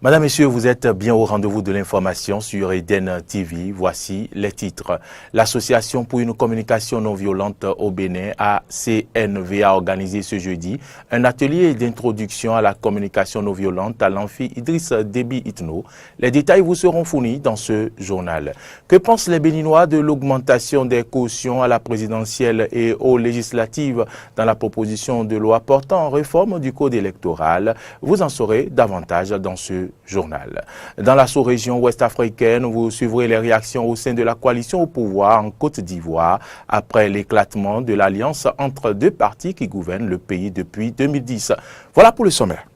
Madame, Messieurs, vous êtes bien au rendez-vous de l'information sur Eden TV. Voici les titres. L'Association pour une communication non violente au Bénin, ACNV, a organisé ce jeudi un atelier d'introduction à la communication non violente à l'amphi Idriss Déby Itno. Les détails vous seront fournis dans ce journal. Que pensent les Béninois de l'augmentation des cautions à la présidentielle et aux législatives dans la proposition de loi portant réforme du code électoral? Vous en saurez davantage dans ce journal. Dans la sous-région ouest-africaine, vous suivrez les réactions au sein de la coalition au pouvoir en Côte d'Ivoire après l'éclatement de l'alliance entre deux partis qui gouvernent le pays depuis 2010. Voilà pour le sommaire.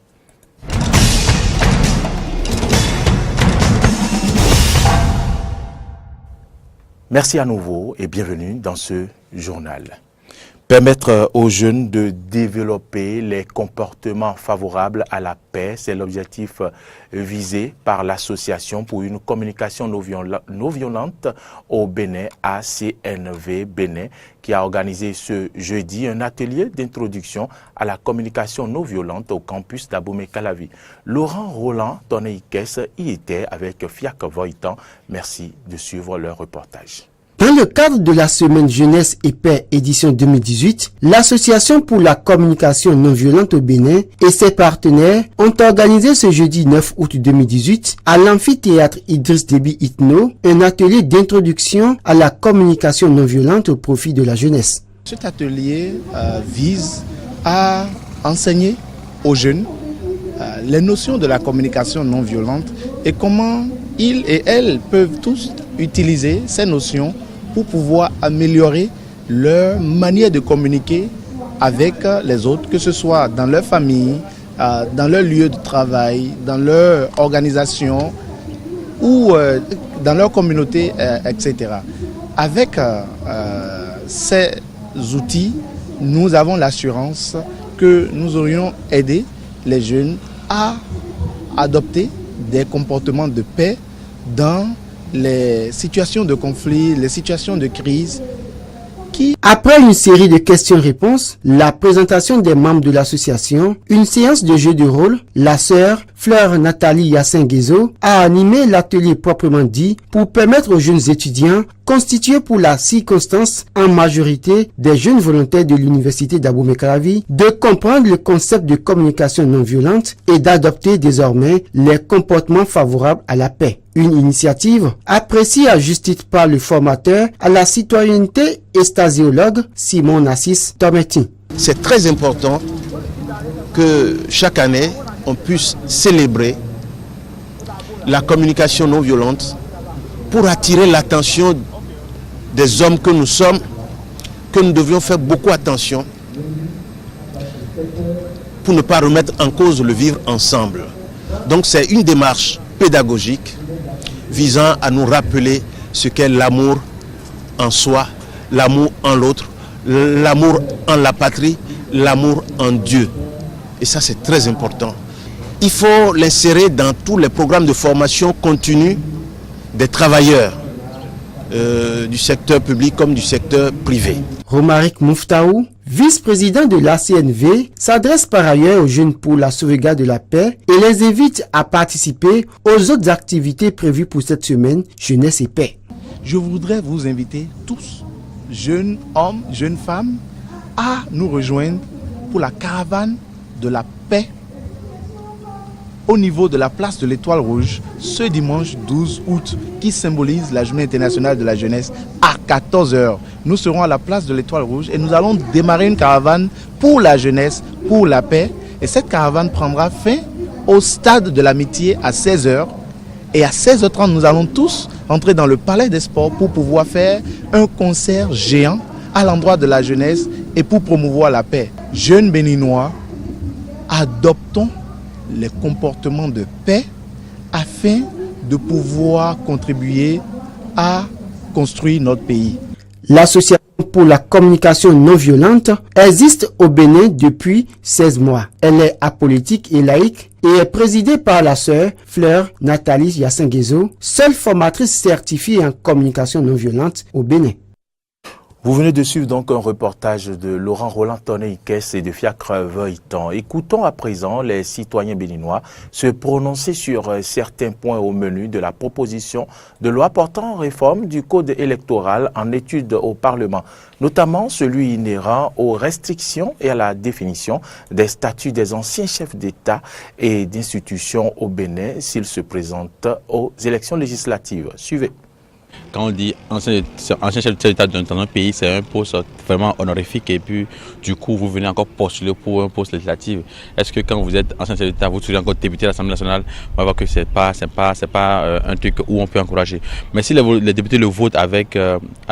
Merci à nouveau et bienvenue dans ce journal. Permettre aux jeunes de développer les comportements favorables à la paix, c'est l'objectif visé par l'Association pour une communication non violente au Bénin, ACNV Bénin, qui a organisé ce jeudi un atelier d'introduction à la communication non violente au campus d'Abomey-Calavi. Laurent Roland Tonneikes y était avec Fiak Voitan. Merci de suivre leur reportage. Dans le cadre de la Semaine Jeunesse et Paix édition 2018, l'Association pour la communication non violente au Bénin et ses partenaires ont organisé ce jeudi 9 août 2018 à l'amphithéâtre Idriss Déby Itno un atelier d'introduction à la communication non violente au profit de la jeunesse. Cet atelier vise à enseigner aux jeunes les notions de la communication non violente et comment ils et elles peuvent tous utiliser ces notions pour pouvoir améliorer leur manière de communiquer avec les autres, que ce soit dans leur famille, dans leur lieu de travail, dans leur organisation ou dans leur communauté, etc. Avec ces outils, nous avons l'assurance que nous aurions aidé les jeunes à adopter des comportements de paix dans les situations de conflit, les situations de crise. Après une série de questions-réponses, la présentation des membres de l'association, une séance de jeu de rôle, la sœur Fleur Nathalie Yassin-Guézo a animé l'atelier proprement dit pour permettre aux jeunes étudiants, constitués pour la circonstance en majorité des jeunes volontaires de l'université d'Abomey-Calavi, de comprendre le concept de communication non violente et d'adopter désormais les comportements favorables à la paix. Une initiative appréciée à juste titre par le formateur à la citoyenneté et stasiologue Simon Nassis Tometti. C'est très important que chaque année, on puisse célébrer la communication non violente pour attirer l'attention des hommes que nous sommes, que nous devions faire beaucoup attention pour ne pas remettre en cause le vivre ensemble. Donc c'est une démarche pédagogique visant à nous rappeler ce qu'est l'amour en soi, l'amour en l'autre, l'amour en la patrie, l'amour en Dieu. Et ça, c'est très important. Il faut l'insérer dans tous les programmes de formation continue des travailleurs du secteur public comme du secteur privé. Romaric Mouftaou, vice-président de l'ACNV, s'adresse par ailleurs aux jeunes pour la sauvegarde de la paix et les invite à participer aux autres activités prévues pour cette semaine Jeunesse et Paix. Je voudrais vous inviter tous, jeunes hommes, jeunes femmes, à nous rejoindre pour la caravane de la paix au niveau de la place de l'Étoile Rouge ce dimanche 12 août qui symbolise la Journée internationale de la jeunesse à 14 h. Nous serons à la place de l'Étoile Rouge et nous allons démarrer une caravane pour la jeunesse, pour la paix. Et cette caravane prendra fin au stade de l'amitié à 16 h. Et à 16h30, nous allons tous entrer dans le palais des sports pour pouvoir faire un concert géant à l'endroit de la jeunesse et pour promouvoir la paix. Jeunes Béninois, adoptons les comportements de paix afin de pouvoir contribuer à construire notre pays. L'Association pour la communication non violente existe au Bénin depuis 16 mois. Elle est apolitique et laïque et est présidée par la sœur Fleur Nathalie Yassin-Guézo, seule formatrice certifiée en communication non violente au Bénin. Vous venez de suivre donc un reportage de Laurent Roland Tonné-Ikès et de Fiacre Veuilletan. Écoutons à présent les citoyens béninois se prononcer sur certains points au menu de la proposition de loi portant réforme du code électoral en étude au Parlement, notamment celui inhérent aux restrictions et à la définition des statuts des anciens chefs d'État et d'institutions au Bénin s'ils se présentent aux élections législatives. Suivez. Quand on dit ancien chef d'État dans un pays, c'est un poste vraiment honorifique et puis du coup vous venez encore postuler pour un poste législatif. Est-ce que quand vous êtes ancien chef d'État, vous serez encore député à l'Assemblée nationale, on va voir que c'est pas un truc où on peut encourager. Mais si les députés le votent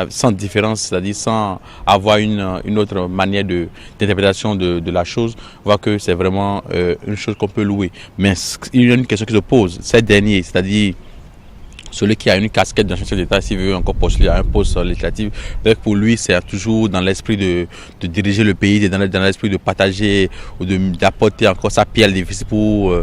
sans différence, c'est-à-dire sans avoir une autre manière d'interprétation de la chose, on voit que c'est vraiment une chose qu'on peut louer. Mais il y a une question qui se pose, ces derniers, c'est-à-dire celui qui a une casquette d'ancien chef d'État, s'il veut encore postuler à un poste législatif, pour lui, c'est toujours dans l'esprit de diriger le pays, dans l'esprit de partager ou d'apporter encore sa pierre à l'édifice pour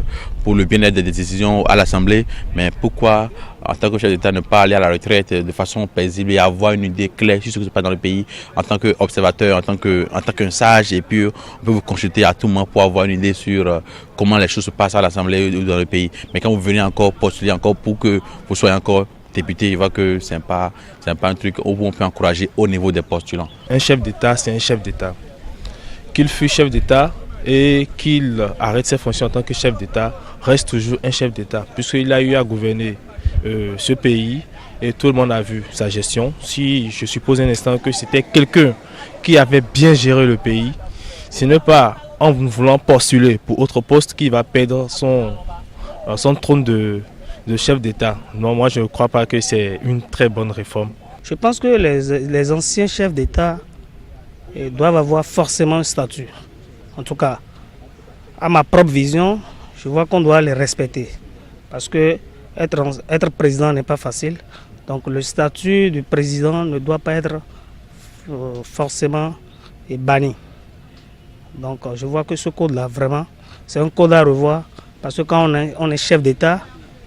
le bien-être des décisions à l'Assemblée. Mais pourquoi, en tant que chef d'État, ne pas aller à la retraite de façon paisible et avoir une idée claire sur ce qui se passe dans le pays en tant qu'observateur, en tant qu'un sage, et puis on peut vous consulter à tout moment pour avoir une idée sur comment les choses se passent à l'Assemblée ou dans le pays. Mais quand vous venez encore postuler encore pour que vous soyez encore député, il voit que ce n'est pas un truc où on peut encourager au niveau des postulants. Un chef d'État, c'est un chef d'État. Qu'il fût chef d'État et qu'il arrête ses fonctions en tant que chef d'État, reste toujours un chef d'État, puisqu'il a eu à gouverner ce pays et tout le monde a vu sa gestion. Si je suppose un instant que c'était quelqu'un qui avait bien géré le pays, ce n'est pas en voulant postuler pour autre poste qu'il va perdre son trône de chef d'État. Non, moi je ne crois pas que c'est une très bonne réforme. Je pense que les anciens chefs d'État doivent avoir forcément un statut. En tout cas, à ma propre vision, je vois qu'on doit les respecter. Parce que être président n'est pas facile. Donc le statut du président ne doit pas être forcément banni. Donc je vois que ce code-là, vraiment, c'est un code à revoir. Parce que quand on est chef d'État,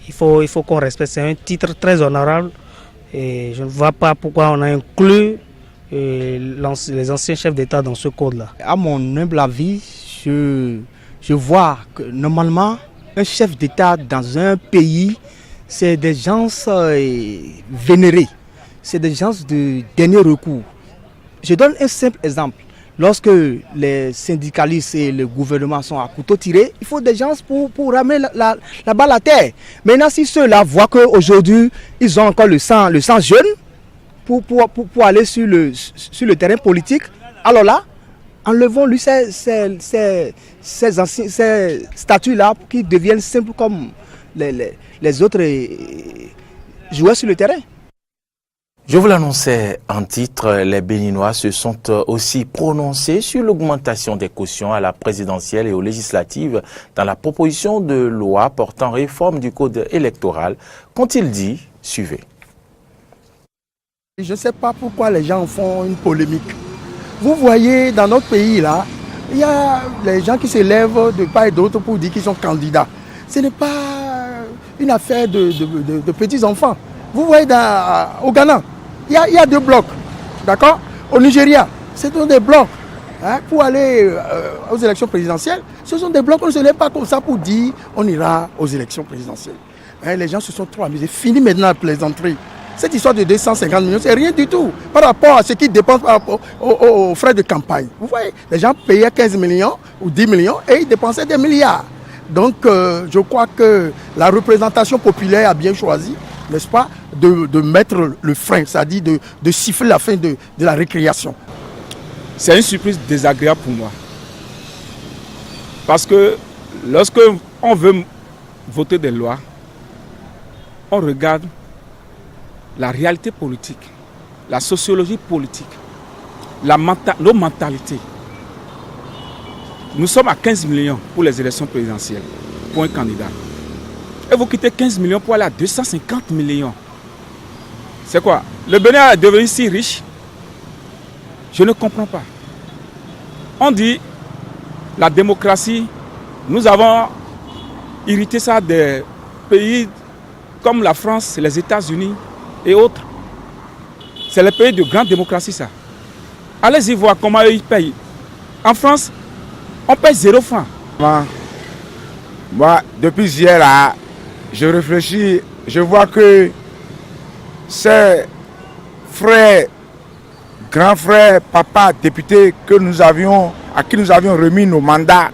il faut qu'on respecte. C'est un titre très honorable. Et je ne vois pas pourquoi on a inclus les anciens chefs d'État dans ce code-là. À mon humble avis, je vois que normalement, un chef d'État dans un pays, c'est des gens vénérés, c'est des gens de dernier recours. Je donne un simple exemple. Lorsque les syndicalistes et le gouvernement sont à couteau tiré, il faut des gens pour ramener la balle à terre. Maintenant, si ceux-là voient qu'aujourd'hui, ils ont encore le sang jeune pour aller sur le terrain politique, alors là, enlevons-lui ces statuts-là qui deviennent simples comme les autres joueurs sur le terrain. Je vous l'annonçais en titre, les Béninois se sont aussi prononcés sur l'augmentation des cautions à la présidentielle et aux législatives dans la proposition de loi portant réforme du code électoral. Qu'ont-ils dit? Suivez. Je ne sais pas pourquoi les gens font une polémique. Vous voyez, dans notre pays, là, il y a les gens qui se lèvent de part et d'autre pour dire qu'ils sont candidats. Ce n'est pas une affaire de petits enfants. Vous voyez, au Ghana, il y a 2 blocs, d'accord? Au Nigeria, ce sont des blocs. Pour aller aux élections présidentielles, ce sont des blocs, on ne se lève pas comme ça pour dire on ira aux élections présidentielles. Les gens se sont trop amusés. Fini maintenant la plaisanterie. Cette histoire de 250 millions, c'est rien du tout par rapport à ce qu'ils dépensent par rapport aux frais de campagne. Vous voyez, les gens payaient 15 millions ou 10 millions et ils dépensaient des milliards. Donc je crois que la représentation populaire a bien choisi, n'est-ce pas, de mettre le frein, c'est-à-dire de siffler la fin de la récréation. C'est une surprise désagréable pour moi. Parce que lorsque on veut voter des lois, on regarde la réalité politique, la sociologie politique, nos mentalités. Nous sommes à 15 millions pour les élections présidentielles, pour un candidat. Et vous quittez 15 millions pour aller à 250 millions. C'est quoi? Le Bénin est devenu si riche? Je ne comprends pas. On dit la démocratie, nous avons hérité ça des pays comme la France, les États-Unis et autres. C'est les pays de grande démocratie ça. Allez-y voir comment ils payent. En France, on paye 0 francs. Moi, depuis hier là, je réfléchis, je vois que ces frères, grands frères, papa, députés à qui nous avions remis nos mandats,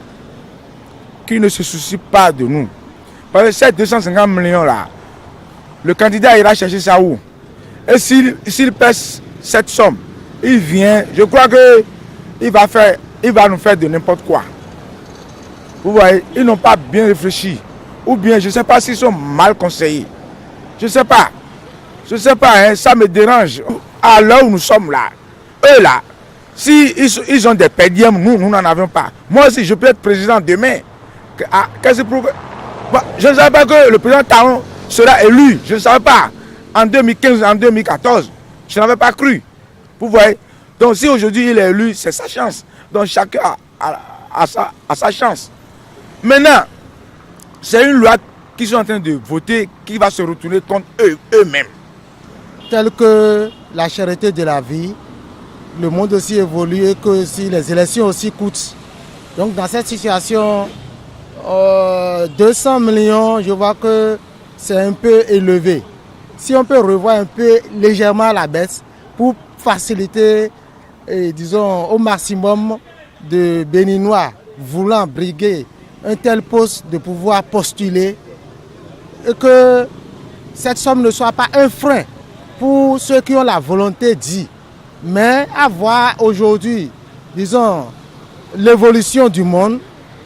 qui ne se soucient pas de nous. Parce que ces 250 millions là, le candidat ira chercher ça où? Et s'il pèse cette somme, il vient, je crois qu'il va nous faire de n'importe quoi. Vous voyez, ils n'ont pas bien réfléchi. Ou bien, je ne sais pas s'ils sont mal conseillés. Je ne sais pas. Je ne sais pas, hein, ça me dérange. À l'heure où nous sommes là, eux là, si ils ont des pédiums, nous n'en avons pas. Moi aussi, je peux être président demain. Qu'est-ce que je ne savais pas que le président Taron sera élu. Je ne savais pas. En 2015, en 2014, je n'avais pas cru. Vous voyez. Donc si aujourd'hui il est élu, c'est sa chance. Donc chacun a sa chance. Maintenant, c'est une loi qu'ils sont en train de voter qui va se retourner contre eux-mêmes. Tel que la cherté de la vie, le monde aussi évolue et que si les élections aussi coûtent. Donc dans cette situation, 200 millions, je vois que c'est un peu élevé. Si on peut revoir un peu légèrement à la baisse pour faciliter, disons, au maximum de Béninois voulant briguer un tel poste de pouvoir postuler et que cette somme ne soit pas un frein pour ceux qui ont la volonté d'y. Mais à voir aujourd'hui, disons, l'évolution du monde,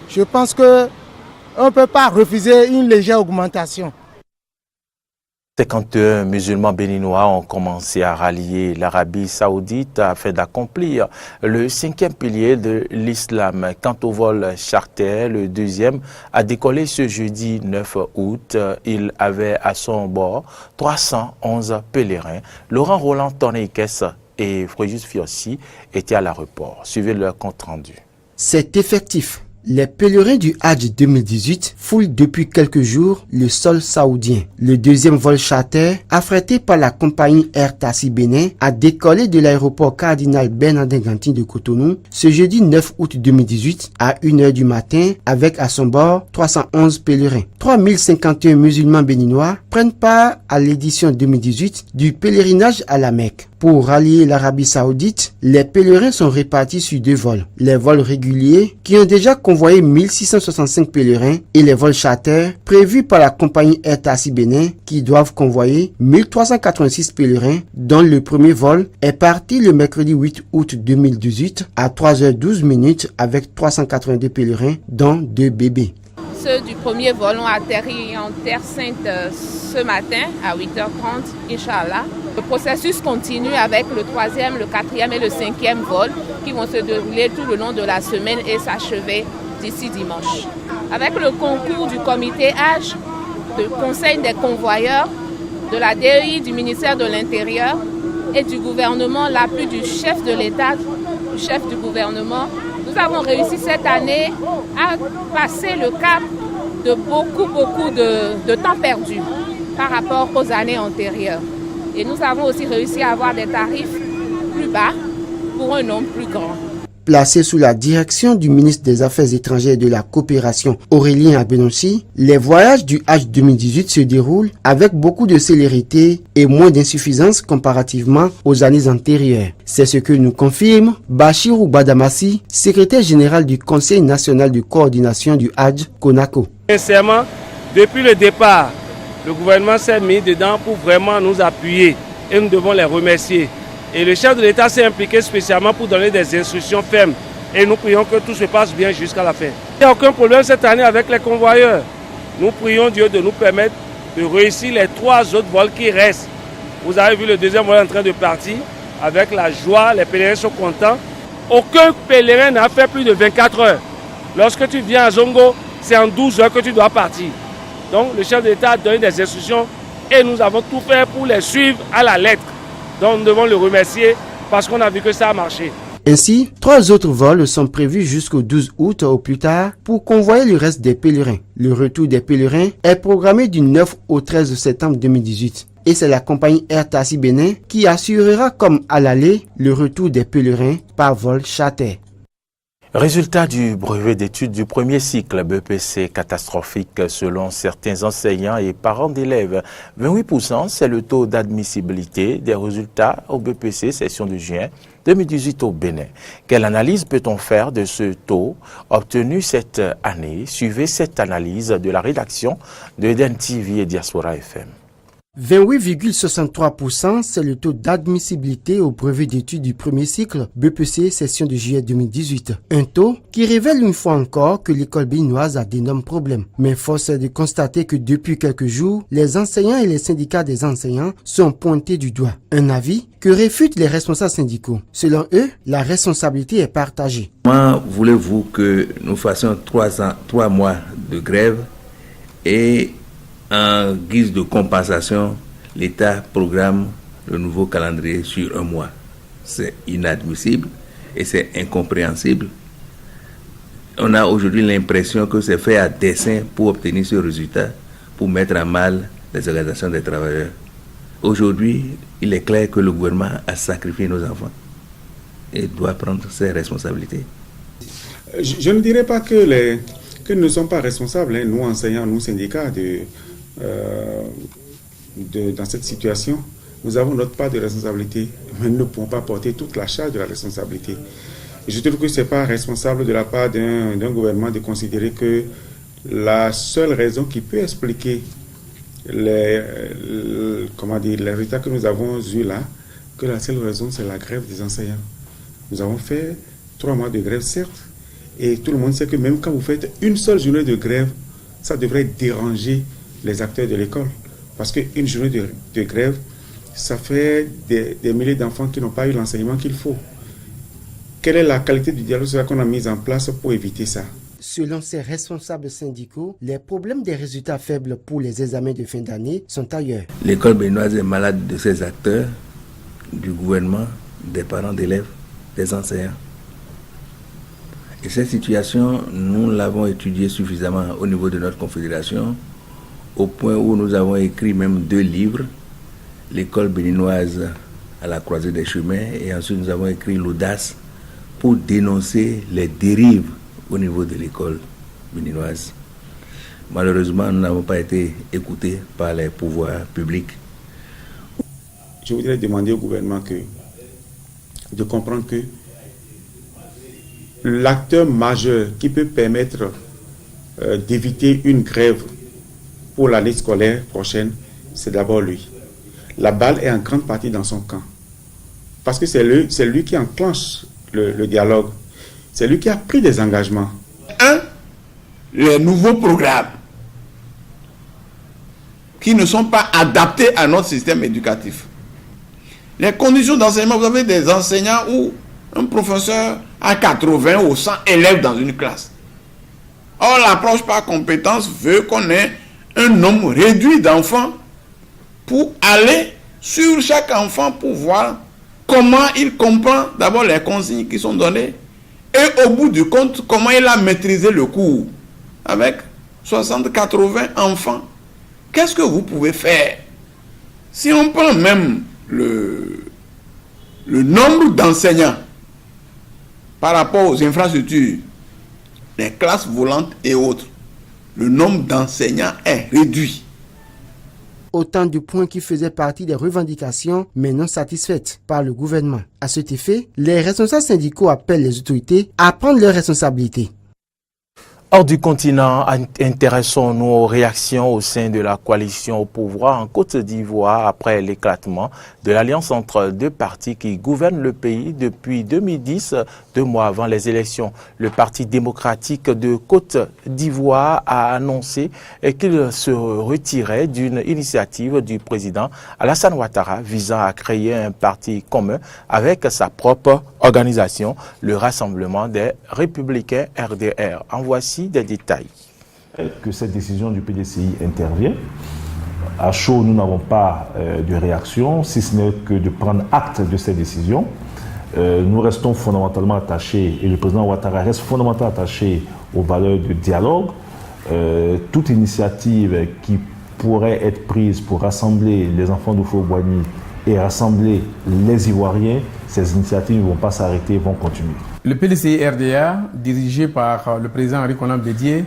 je pense qu'on ne peut pas refuser une légère augmentation. 51 musulmans béninois ont commencé à rallier l'Arabie saoudite afin d'accomplir le 5e pilier de l'islam. Quant au vol charter, le 2e a décollé ce jeudi 9 août. Il avait à son bord 311 pèlerins. Laurent Roland Torneikes et Fréjus Fiossi étaient à l'aéroport. Suivez leur compte rendu. C'est effectif. Les pèlerins du Hajj 2018 foulent depuis quelques jours le sol saoudien. Le 2e vol charter, affrété par la compagnie Air Tassi Bénin, a décollé de l'aéroport Cardinal Bernardin Gantin de Cotonou ce jeudi 9 août 2018 à 1h du matin avec à son bord 311 pèlerins. 3051 musulmans béninois prennent part à l'édition 2018 du pèlerinage à la Mecque. Pour rallier l'Arabie saoudite, les pèlerins sont répartis sur 2 vols. Les vols réguliers, qui ont déjà convoyé 1665 pèlerins, et les vols charter, prévus par la compagnie Air Tassi Bénin, qui doivent convoyer 1386 pèlerins, dont le premier vol est parti le mercredi 8 août 2018 à 3h12 avec 382 pèlerins, dont 2 bébés. Ceux du premier vol ont atterri en Terre Sainte ce matin à 8h30, Inch'Allah. Le processus continue avec le 3e, le 4e et le 5e vol qui vont se dérouler tout le long de la semaine et s'achever d'ici dimanche. Avec le concours du comité Hajj, du conseil des convoyeurs, de la DEI, du ministère de l'Intérieur et du gouvernement, l'appui du chef de l'État, du chef du gouvernement, nous avons réussi cette année à passer le cap de beaucoup de temps perdu par rapport aux années antérieures. Et nous avons aussi réussi à avoir des tarifs plus bas pour un nombre plus grand. Placé sous la direction du ministre des Affaires étrangères et de la coopération Aurélien Abenossi, les voyages du Hajj 2018 se déroulent avec beaucoup de célérité et moins d'insuffisance comparativement aux années antérieures. C'est ce que nous confirme Bachirou Badamassi, secrétaire général du Conseil national de coordination du Hajj, CONACO. Sincèrement, depuis le départ, le gouvernement s'est mis dedans pour vraiment nous appuyer et nous devons les remercier. Et le chef de l'État s'est impliqué spécialement pour donner des instructions fermes. Et nous prions que tout se passe bien jusqu'à la fin. Il n'y a aucun problème cette année avec les convoyeurs. Nous prions Dieu de nous permettre de réussir les 3 autres vols qui restent. Vous avez vu le 2e vol en train de partir avec la joie, les pèlerins sont contents. Aucun pèlerin n'a fait plus de 24 heures. Lorsque tu viens à Zongo, c'est en 12 heures que tu dois partir. Donc le chef de l'État a donné des instructions et nous avons tout fait pour les suivre à la lettre. Donc nous devons le remercier parce qu'on a vu que ça a marché. Ainsi, 3 autres vols sont prévus jusqu'au 12 août au plus tard pour convoyer le reste des pèlerins. Le retour des pèlerins est programmé du 9 au 13 septembre 2018. Et c'est la compagnie Air Tassi Bénin qui assurera comme à l'aller le retour des pèlerins par vol charter. Résultat du brevet d'études du premier cycle BEPC catastrophique selon certains enseignants et parents d'élèves. 28%, c'est le taux d'admissibilité des résultats au BEPC session de juin 2018 au Bénin. Quelle analyse peut-on faire de ce taux obtenu cette année? Suivez cette analyse de la rédaction de Eden TV et Diaspora FM. 28,63%, c'est le taux d'admissibilité au brevet d'études du premier cycle BEPC session de juillet 2018. Un taux qui révèle une fois encore que l'école béninoise a d'énormes problèmes. Mais force est de constater que depuis quelques jours, les enseignants et les syndicats des enseignants sont pointés du doigt. Un avis que réfutent les responsables syndicaux. Selon eux, la responsabilité est partagée. Comment voulez-vous que nous fassions 3 mois de grève et en guise de compensation, l'État programme le nouveau calendrier sur 1 mois. C'est inadmissible et c'est incompréhensible. On a aujourd'hui l'impression que c'est fait à dessein pour obtenir ce résultat, pour mettre à mal les organisations des travailleurs. Aujourd'hui, il est clair que le gouvernement a sacrifié nos enfants et doit prendre ses responsabilités. Je ne dirais pas que nous ne sommes pas responsables, nous enseignants, nous syndicats, dans cette situation. Nous avons notre part de responsabilité, mais nous ne pouvons pas porter toute la charge de la responsabilité. Et je trouve que ce n'est pas responsable de la part d'un gouvernement de considérer que la seule raison qui peut expliquer les résultats que nous avons eus là, que la seule raison c'est la grève des enseignants. Nous avons fait 3 mois de grève, certes, et tout le monde sait que même quand vous faites une seule journée de grève, ça devrait déranger les acteurs de l'école. Parce qu'une journée de grève, ça fait des milliers d'enfants qui n'ont pas eu l'enseignement qu'il faut. Quelle est la qualité du dialogue social qu'on a mis en place pour éviter ça? Selon ces responsables syndicaux, les problèmes des résultats faibles pour les examens de fin d'année sont ailleurs. L'école béninoise est malade de ses acteurs, du gouvernement, des parents d'élèves, des enseignants. Et cette situation, nous l'avons étudiée suffisamment au niveau de notre confédération, au point où nous avons écrit même 2 livres, l'école béninoise à la croisée des chemins, et ensuite nous avons écrit l'audace pour dénoncer les dérives au niveau de l'école béninoise. Malheureusement, nous n'avons pas été écoutés par les pouvoirs publics. Je voudrais demander au gouvernement de comprendre que l'acteur majeur qui peut permettre d'éviter une grève pour l'année scolaire prochaine, c'est d'abord lui. La balle est en grande partie dans son camp. Parce que c'est lui qui enclenche le dialogue. C'est lui qui a pris des engagements. Les nouveaux programmes qui ne sont pas adaptés à notre système éducatif. Les conditions d'enseignement, vous avez des enseignants où un professeur a 80 ou 100 élèves dans une classe. Or, l'approche par compétence veut qu'on ait un nombre réduit d'enfants pour aller sur chaque enfant pour voir comment il comprend d'abord les consignes qui sont données et au bout du compte, comment il a maîtrisé le cours. Avec 60-80 enfants, qu'est-ce que vous pouvez faire? Si on prend même le nombre d'enseignants par rapport aux infrastructures, les classes volantes et autres, le nombre d'enseignants est réduit. Autant de points qui faisaient partie des revendications, mais non satisfaites par le gouvernement. À cet effet, les responsables syndicaux appellent les autorités à prendre leurs responsabilités. Hors du continent, intéressons-nous aux réactions au sein de la coalition au pouvoir en Côte d'Ivoire après l'éclatement de l'alliance entre 2 partis qui gouvernent le pays depuis 2010, 2 mois avant les élections. Le Parti démocratique de Côte d'Ivoire a annoncé qu'il se retirait d'une initiative du président Alassane Ouattara visant à créer un parti commun avec sa propre organisation, le Rassemblement des Républicains RDR. En voici des détails. Que cette décision du PDCI intervient. À chaud, nous n'avons pas de réaction, si ce n'est que de prendre acte de cette décision. Nous restons fondamentalement attachés, et le président Ouattara reste fondamentalement attaché aux valeurs de dialogue. Toute initiative qui pourraient être prises pour rassembler les enfants d'Oufo-Boigny et rassembler les Ivoiriens, ces initiatives ne vont pas s'arrêter, vont continuer. Le PDCI-RDA, dirigé par le président Henri Konan Bédié,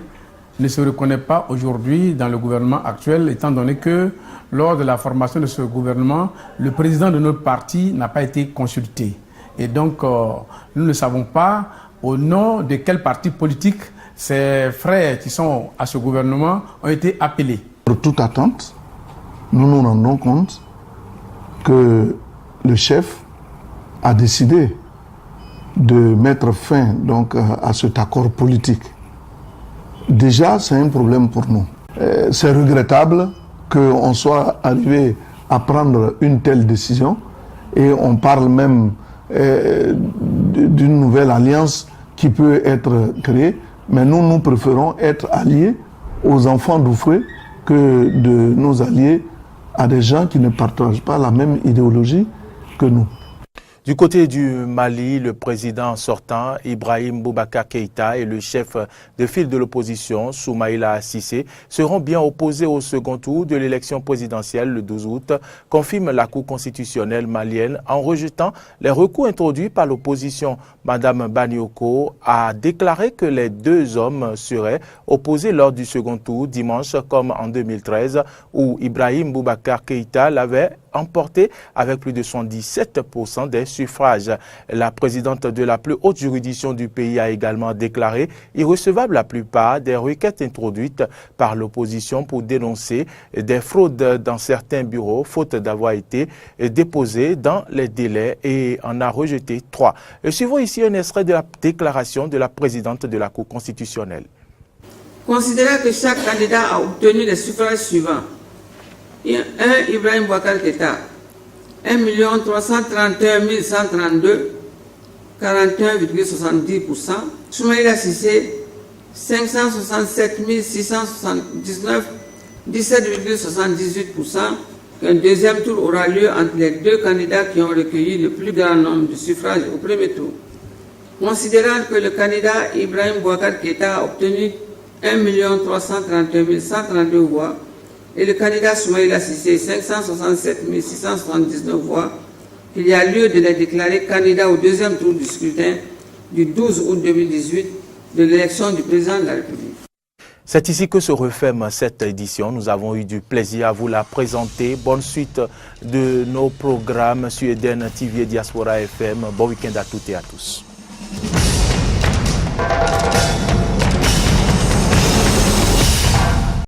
ne se reconnaît pas aujourd'hui dans le gouvernement actuel, étant donné que lors de la formation de ce gouvernement, le président de notre parti n'a pas été consulté. Et donc, nous ne savons pas au nom de quel parti politique ces frères qui sont à ce gouvernement ont été appelés. Pour toute attente, nous nous rendons compte que le chef a décidé de mettre fin donc, à cet accord politique. Déjà, c'est un problème pour nous. C'est regrettable qu'on soit arrivé à prendre une telle décision et on parle même d'une nouvelle alliance qui peut être créée, mais nous préférons être alliés aux enfants d'Oufoué que de nous allier à des gens qui ne partagent pas la même idéologie que nous. Du côté du Mali, le président sortant, Ibrahim Boubacar Keïta, et le chef de file de l'opposition, Soumaïla Cissé, seront bien opposés au second tour de l'élection présidentielle le 12 août, confirme la Cour constitutionnelle malienne en rejetant les recours introduits par l'opposition. Madame Banioko a déclaré que les deux hommes seraient opposés lors du second tour dimanche comme en 2013 où Ibrahim Boubacar Keïta l'avait emporté avec plus de 77% des suffrages. La présidente de la plus haute juridiction du pays a également déclaré irrecevable la plupart des requêtes introduites par l'opposition pour dénoncer des fraudes dans certains bureaux, faute d'avoir été déposées dans les délais, et en a rejeté 3. Suivons ici un extrait de la déclaration de la présidente de la Cour constitutionnelle. Considérant que chaque candidat a obtenu les suffrages suivants: 1. Ibrahim Boubacar Keïta, 1 331 132, 41,70%. Soumaïla Cissé, 567 679, 17,78%. Un deuxième tour aura lieu entre les deux candidats qui ont recueilli le plus grand nombre de suffrages au premier tour. Considérant que le candidat Ibrahim Boubacar Keïta a obtenu 1 331 132 voix, et le candidat Soumaïla Cissé 567 679 voix, il y a lieu de les déclarer candidats au deuxième tour du scrutin du 12 août 2018 de l'élection du président de la République. C'est ici que se referme cette édition. Nous avons eu du plaisir à vous la présenter. Bonne suite de nos programmes sur Eden TV et Diaspora FM. Bon week-end à toutes et à tous.